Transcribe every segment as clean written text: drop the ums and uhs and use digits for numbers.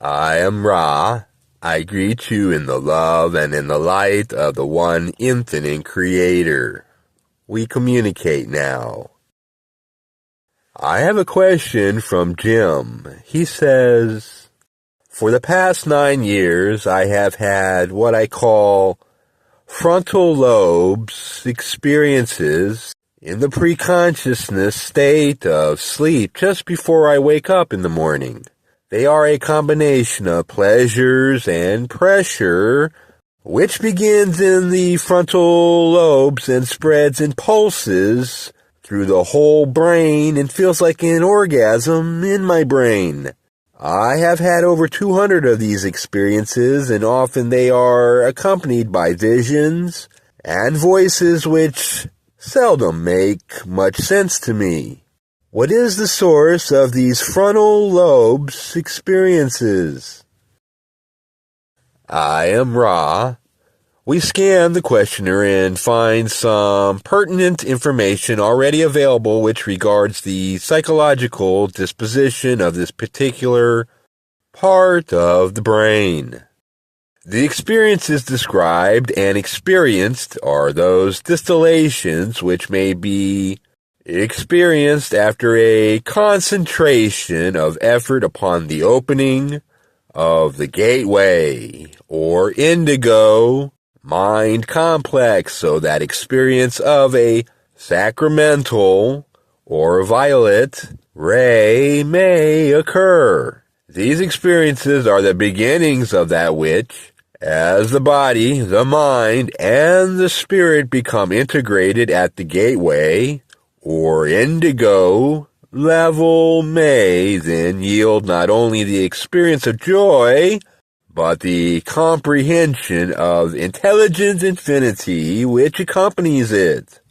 I am Ra. I greet you in the love and in the light of the one infinite Creator. We communicate now. I have a question from Jim. He says, for the past 9 years, I have had what I call frontal lobes experiences in the pre-consciousness state of sleep just before I wake up in the morning. They are a combination of pleasures and pressure, which begins in the frontal lobes and spreads in pulses through the whole brain and feels like an orgasm in my brain. I have had over 200 of these experiences, and often they are accompanied by visions and voices which seldom make much sense to me. What is the source of these frontal lobes experiences? I am Ra. We scan the questioner and find some pertinent information already available which regards the psychological disposition of this particular part of the brain. The experiences described and experienced are those distillations which may be experienced after a concentration of effort upon the opening of the gateway or indigo mind complex, so that experience of a sacramental or violet ray may occur. These experiences are the beginnings of that which, as the body, the mind, and the spirit become integrated at the gateway or indigo level, may then yield not only the experience of joy, but the comprehension of intelligent infinity which accompanies it.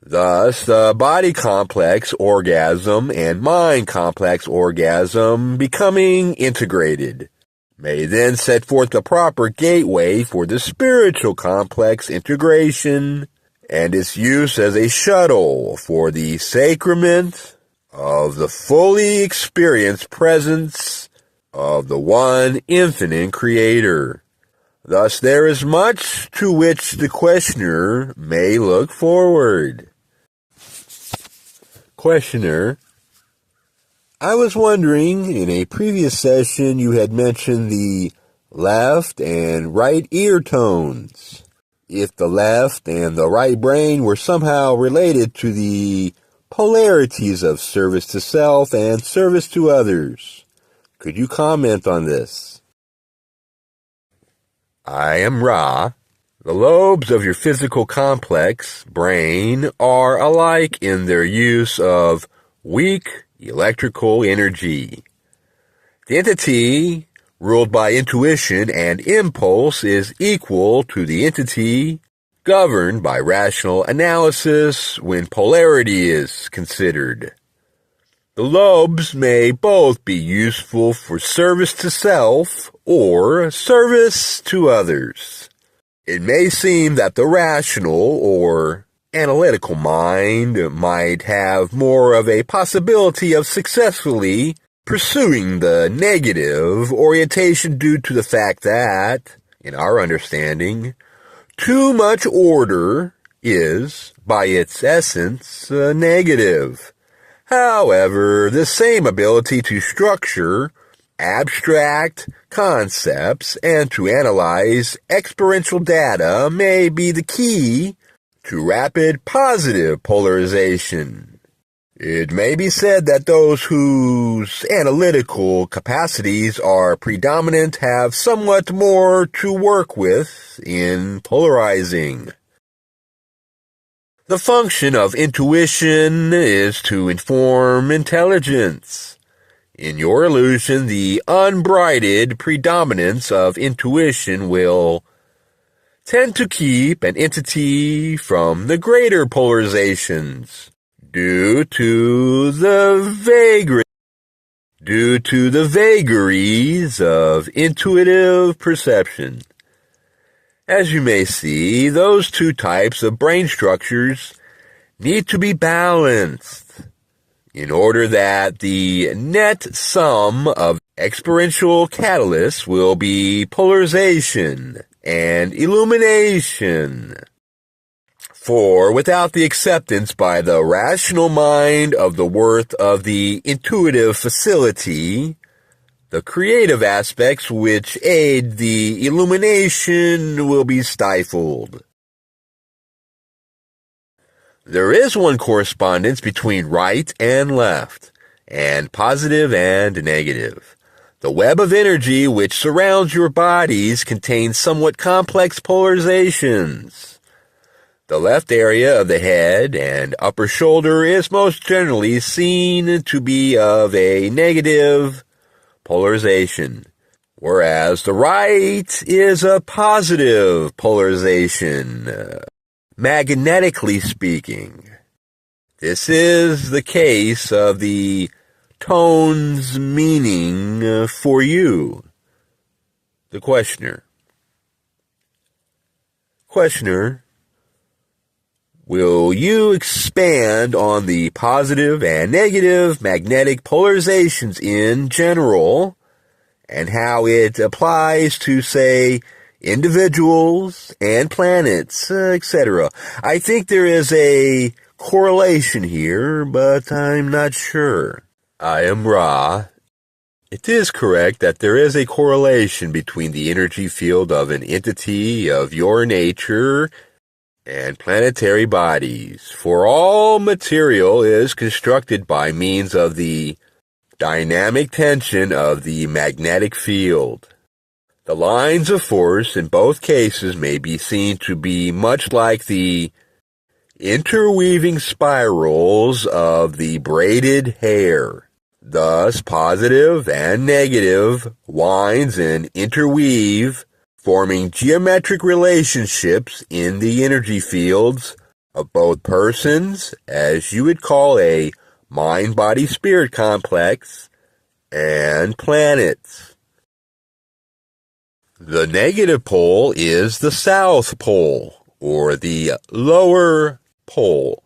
Thus, the body complex orgasm and mind complex orgasm becoming integrated may then set forth the proper gateway for the spiritual complex integration and its use as a shuttle for the sacrament of the fully experienced presence of the one infinite Creator. Thus there is much to which the questioner may look forward. Questioner: I was wondering, in a previous session you had mentioned the left and right ear tones. If the left and the right brain were somehow related to the polarities of service to self and service to others. Could you comment on this? I am Ra. The lobes of your physical complex brain are alike in their use of weak electrical energy. The entity ruled by intuition and impulse is equal to the entity governed by rational analysis when polarity is considered. The lobes may both be useful for service to self or service to others. It may seem that the rational or analytical mind might have more of a possibility of successfully pursuing the negative orientation due to the fact that, in our understanding, too much order is, by its essence, negative. However, the same ability to structure abstract concepts and to analyze experiential data may be the key to rapid positive polarization. It may be said that those whose analytical capacities are predominant have somewhat more to work with in polarizing. The function of intuition is to inform intelligence. In your illusion, the unbridled predominance of intuition will tend to keep an entity from the greater polarizations due to the vagaries of intuitive perception. As you may see, those two types of brain structures need to be balanced in order that the net sum of Experiential catalysts will be polarization and illumination. For without the acceptance by the rational mind of the worth of the intuitive facility, the creative aspects which aid the illumination will be stifled. There is one correspondence between right and left, and positive and negative. The web of energy which surrounds your bodies contains somewhat complex polarizations. The left area of the head and upper shoulder is most generally seen to be of a negative polarization, whereas the right is a positive polarization, magnetically speaking. This is the case of the tone's meaning for you. The questioner. Questioner, will you expand on the positive and negative magnetic polarizations in general and how it applies to, say, individuals and planets, etc.? I think there is a correlation here, but I'm not sure. I am Ra. It is correct that there is a correlation between the energy field of an entity of your nature and planetary bodies, for all material is constructed by means of the dynamic tension of the magnetic field. The lines of force in both cases may be seen to be much like the interweaving spirals of the braided hair. Thus, positive and negative winds and interweave, forming geometric relationships in the energy fields of both persons, as you would call a mind-body-spirit complex, and planets. The negative pole is the South Pole, or the lower pole.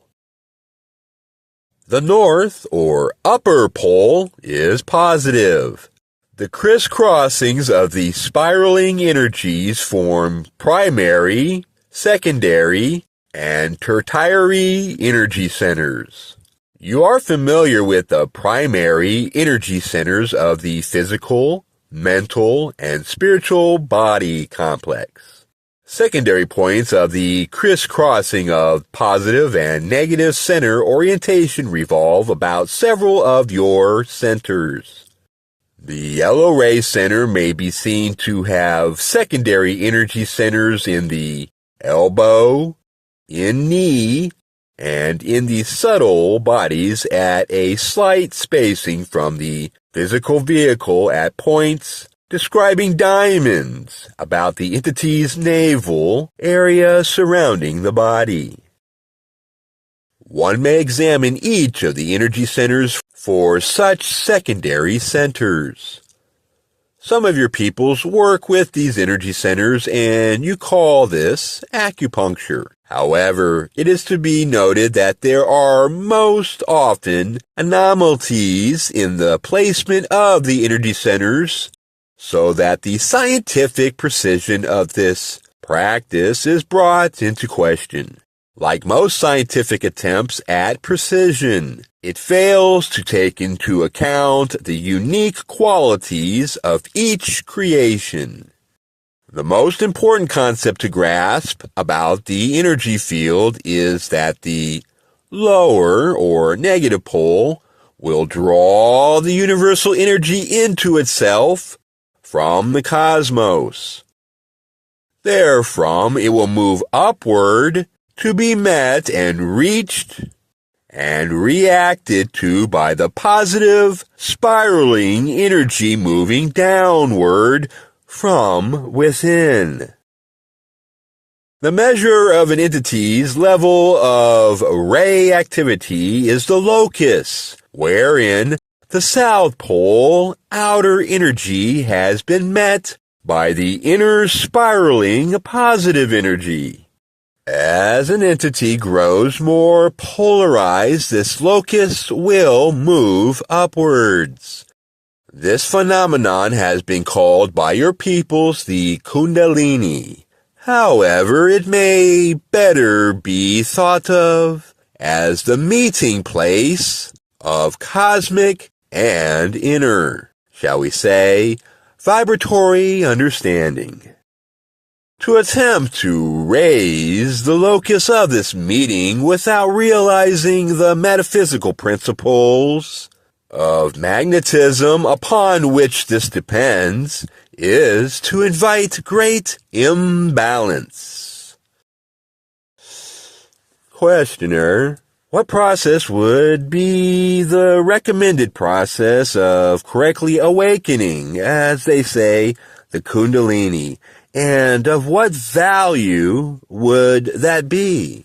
The North, or upper pole, is positive. The crisscrossings of the spiraling energies form primary, secondary, and tertiary energy centers. You are familiar with the primary energy centers of the physical, mental, and spiritual body complex. Secondary points of the crisscrossing of positive and negative center orientation revolve about several of your centers. The yellow ray center may be seen to have secondary energy centers in the elbow, in knee, and in the subtle bodies at a slight spacing from the physical vehicle at points describing diamonds about the entity's navel area surrounding the body. One may examine each of the energy centers for such secondary centers. Some of your peoples work with these energy centers and you call this acupuncture. However, it is to be noted that there are most often anomalies in the placement of the energy centers, so that the scientific precision of this practice is brought into question. Like most scientific attempts at precision, it fails to take into account the unique qualities of each creation. The most important concept to grasp about the energy field is that the lower or negative pole will draw the universal energy into itself from the cosmos. Therefrom, it will move upward to be met and reached and reacted to by the positive, spiraling energy moving downward from within. The measure of an entity's level of ray activity is the locus, wherein the South Pole outer energy has been met by the inner spiraling positive energy. As an entity grows more polarized, this locus will move upwards. This phenomenon has been called by your peoples the Kundalini. However, it may better be thought of as the meeting place of cosmic and inner, shall we say, vibratory understanding. To attempt to raise the locus of this meeting without realizing the metaphysical principles of magnetism upon which this depends is to invite great imbalance. Questioner: what process would be the recommended process of correctly awakening, as they say, the Kundalini, and of what value would that be?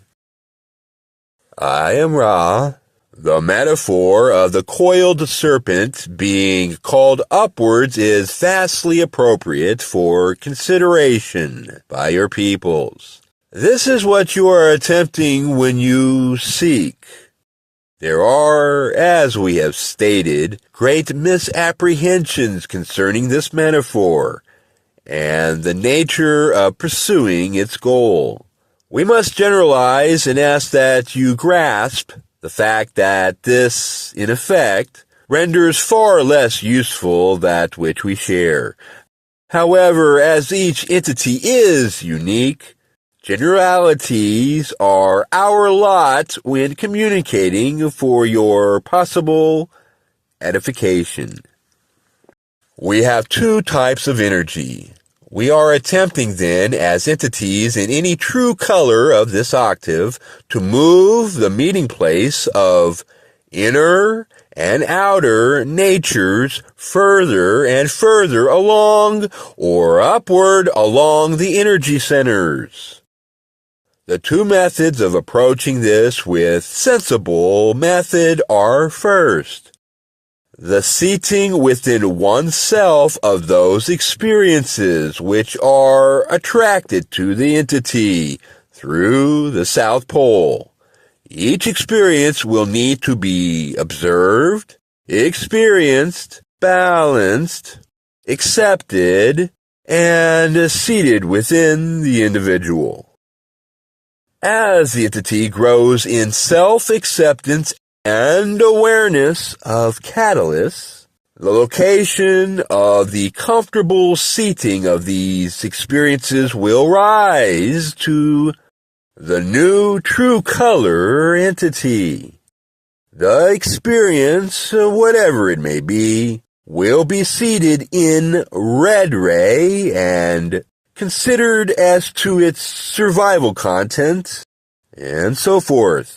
I am Ra. The metaphor of the coiled serpent being called upwards is vastly appropriate for consideration by your peoples. This is what you are attempting when you seek. There are, as we have stated, great misapprehensions concerning this metaphor and the nature of pursuing its goal. We must generalize and ask that you grasp the fact that this, in effect, renders far less useful that which we share. However, as each entity is unique, generalities are our lot when communicating for your possible edification. We have two types of energy. We are attempting then, as entities in any true color of this octave, to move the meeting place of inner and outer natures further and further along or upward along the energy centers. The two methods of approaching this with sensible method are: first, the seating within oneself of those experiences which are attracted to the entity through the South Pole. Each experience will need to be observed, experienced, balanced, accepted, and seated within the individual. As the entity grows in self-acceptance and awareness of catalysts, the location of the comfortable seating of these experiences will rise to the new true color entity. The experience, whatever it may be, will be seated in red ray and considered as to its survival content, and so forth.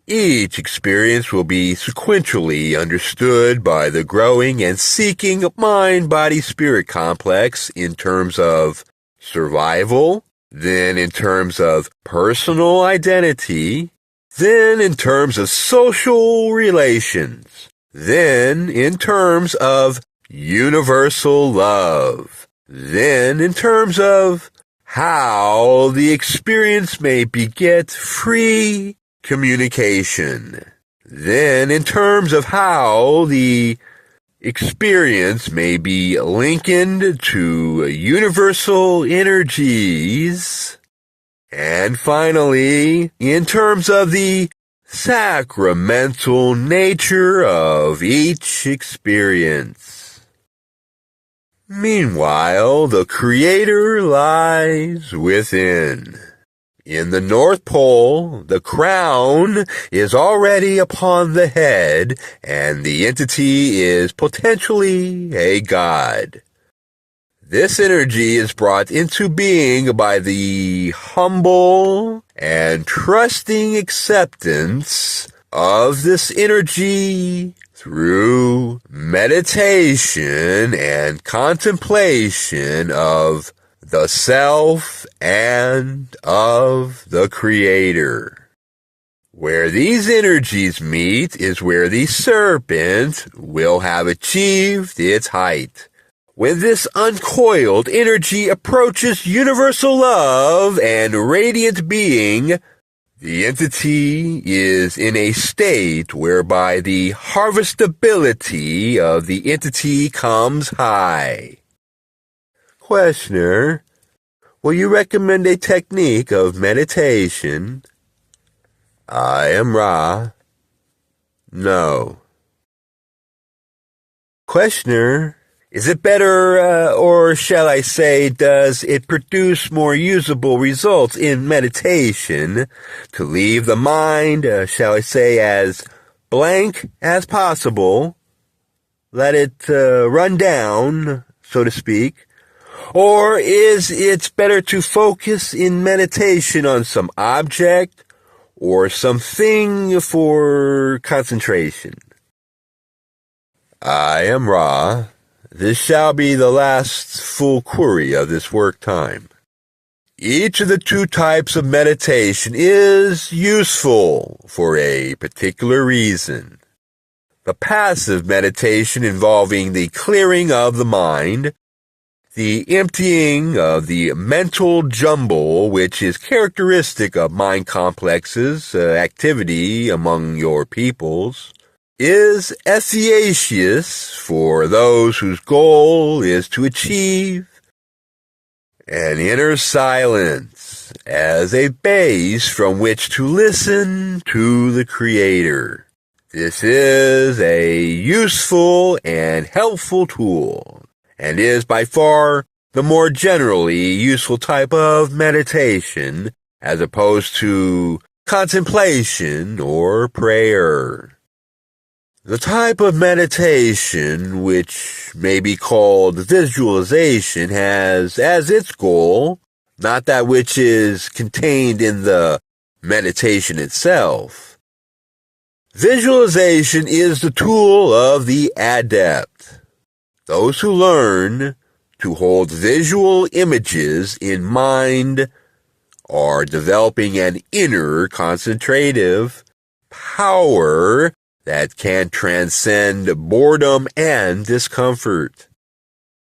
Each experience will be sequentially understood by the growing and seeking mind-body-spirit complex in terms of survival, then in terms of personal identity, then in terms of social relations, then in terms of universal love, then in terms of how the experience may beget free communication, then in terms of how the experience may be likened to universal energies, and finally, in terms of the sacramental nature of each experience. Meanwhile, the Creator lies within. In the North Pole, the crown is already upon the head, and the entity is potentially a god. This energy is brought into being by the humble and trusting acceptance of this energy through meditation and contemplation of the self and of the Creator. Where these energies meet is where the serpent will have achieved its height. When this uncoiled energy approaches universal love and radiant being, The entity is in a state whereby the harvestability of the entity comes high. Questioner, will you recommend a technique of meditation? I am Ra. No. Questioner, is it better, or shall I say, does it produce more usable results in meditation to leave the mind, shall I say, as blank as possible, let it run down, so to speak, or is it better to focus in meditation on some object or something for concentration? I am Ra. This shall be the last full query of this work time. Each of the two types of meditation is useful for a particular reason. The passive meditation involving the clearing of the mind, the emptying of the mental jumble which is characteristic of mind complexes, activity among your peoples, is efficacious for those whose goal is to achieve an inner silence as a base from which to listen to the Creator. This is a useful and helpful tool, and is by far the more generally useful type of meditation as opposed to contemplation or prayer. The type of meditation, which may be called visualization, has as its goal not that which is contained in the meditation itself. Visualization is the tool of the adept. Those who learn to hold visual images in mind are developing an inner concentrative power that can transcend boredom and discomfort.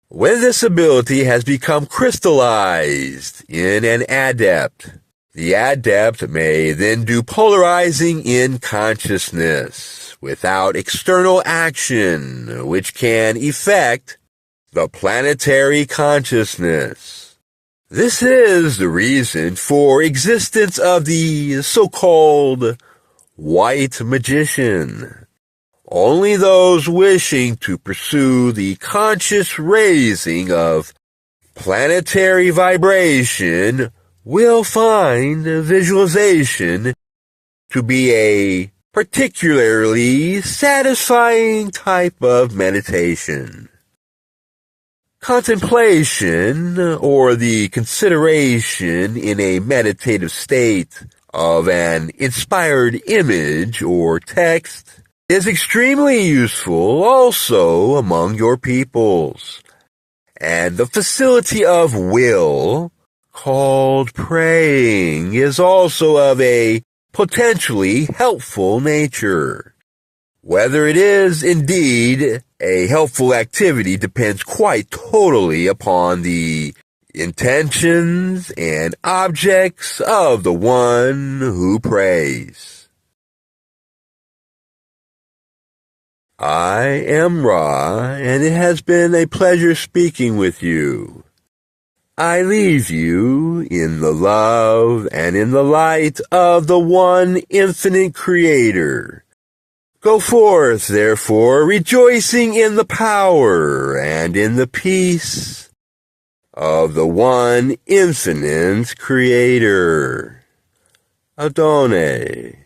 When this ability has become crystallized in an adept, the adept may then do polarizing in consciousness without external action, which can effect the planetary consciousness. This is the reason for existence of the so-called white magician. Only those wishing to pursue the conscious raising of planetary vibration will find visualization to be a particularly satisfying type of meditation. Contemplation, or the consideration in a meditative state of an inspired image or text, is extremely useful also among your peoples. And the facility of will, called praying, is also of a potentially helpful nature. Whether it is indeed a helpful activity depends quite totally upon the intentions and objects of the one who prays. I am Ra, and it has been a pleasure speaking with you. I leave you in the love and in the light of the one infinite Creator. Go forth, therefore, rejoicing in the power and in the peace of the one infinite Creator. Adonai.